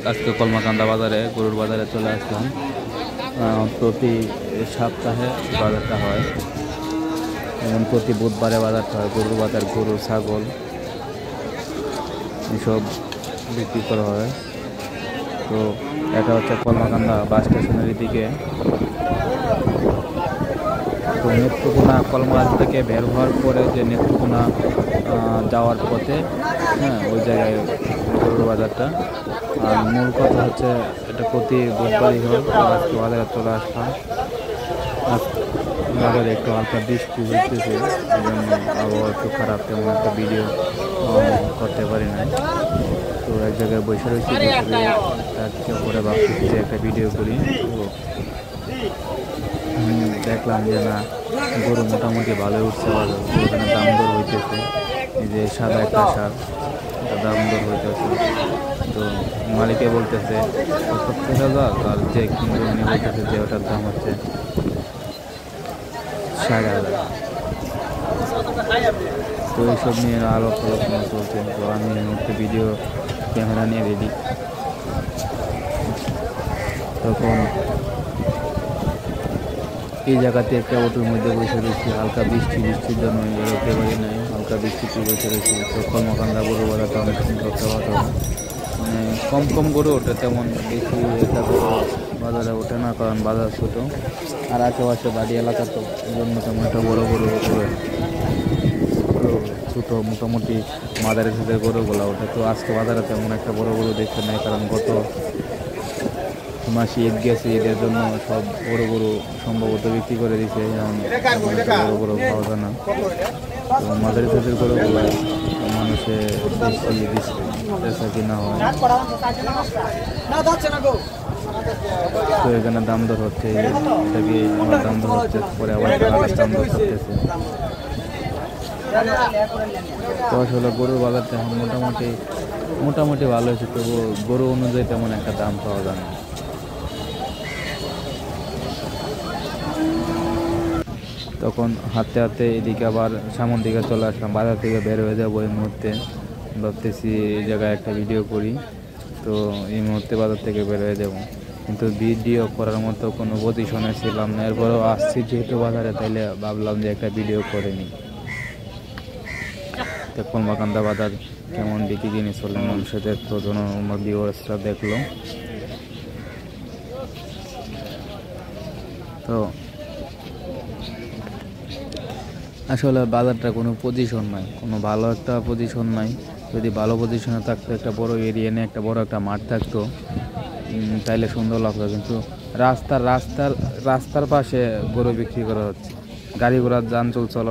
আজকে কলমাকান্দা বাজারে গরুর বাজারে চলে আসলাম। প্রতি সপ্তাহে বাজারটা হয়, যেমন প্রতি বুধবারে বাজারটা হয়। গরুর বাজার, গরু, ছাগল এসব বিক্রি করা হয়। তো এটা হচ্ছে কলমাকান্দা বাস স্টেশনের দিকে। তো নেত্রকোনা কলমাকান্দা থেকে বের হওয়ার পরে যে নেত্রকোনা যাওয়ার পথে, ওই জায়গায় গরুর বাজারটা। আর মূল কথা হচ্ছে এটা প্রতি বুধবারই হয়। আজকে বাজারে চলে আসলাম। বাজারে একটু হালকা বৃষ্টি হইতেছে, এই জন্য আবহাওয়া একটু খারাপ, তেমন একটা ভিডিও করতে পারি না। তো এক জায়গায় বসে রয়েছি, তার পরে ভাবতেছি যে একটা ভিডিও করি। তো দেখলাম যে না, গরু মোটামুটি ভালোই উঠছে বাজার। ওখানে দাম দর হইতেছে, এই যে সাদা একটা সার, দাম দর হইতেছে। তো মালিকে বলতেছে 70,000, আর যে কিনবে উনি বলতেছে যে ওটার দাম হচ্ছে 60,000। তো এইসব নিয়ে আলোক আলোচনা চলছে। তো আমি এই মুহূর্তে ভিডিও ক্যামেরা নিয়ে রেডি। তখন এই জায়গাতে একটা অটোর মধ্যে বসে রয়েছি, হালকা বৃষ্টির জন্য বেরোতে পারি নাই, হালকা বৃষ্টিতে বসে রয়েছি। তো কলমাকান্দা গরু বাজারটা অনেক সুন্দর একটা বাজার, মানে কম গরু ওঠে, তেমন বেশি একটা গরু বাজারে ওঠে না, কারণ বাজার ছোটো আর আশেপাশে বাড়ি এলাকা, তো এই জন্য তেমন একটা বড় গরু ওঠে। তো ছোটো মোটামুটি মাদারের সাথে গরুগুলো ওঠে। তো আজকে বাজারে তেমন একটা বড় গরু দেখতে নাই, কারণ গত মাসে ঈদ গেছে, ঈদের জন্য সব বড় গরু সম্ভবত বিক্রি করে দিছে, যেমন বড় গরু পাওয়া যায় না। তো মাদারি জাতের গরুগুলো মানুষে বেশি বেচা কিনা হয়। তো এখানে দাম দর হচ্ছে, এটাকে আমার দাম দর হচ্ছে, পরে আবার দাম দর করতেছে। তো আসলে গরুর বাজারটা এখন মোটামুটি ভালো হয়েছে, তবু গরু অনুযায়ী তেমন একটা দাম পাওয়া যায় না। তখন হাঁটতে হাঁটতে এদিকে আবার সামন দিকে চলে আসলাম। বাজার থেকে বের হয়ে যাবো এই মুহূর্তে, ভাবতেছি এই জায়গায় একটা ভিডিও করি। তো এই মুহূর্তে বাজার থেকে বের হয়ে যাবো, কিন্তু ভিডিও করার মতো কোনো পজিশনে ছিলাম না। এরপরেও আসছি যেহেতু বাজারে, তাইলে ভাবলাম যে একটা ভিডিও করে নিই। তো কলমাকান্দা বাজার কেমন বিক্রি জিনিস হলে মানুষদের প্রজনন ভিউয়ার্সরা দেখলো। তো আসলে বাজারটা কোনো পজিশন নাই, কোনো ভালো একটা পজিশন নাই। যদি ভালো পজিশনে থাকতো, একটা বড় এরিয়া নিয়ে একটা বড় একটা মাঠ থাকতো, তাইলে সুন্দর লাগতো। কিন্তু রাস্তার পাশে গরু বিক্রি করা হচ্ছে, গাড়ি ঘোড়ার যান চলাচল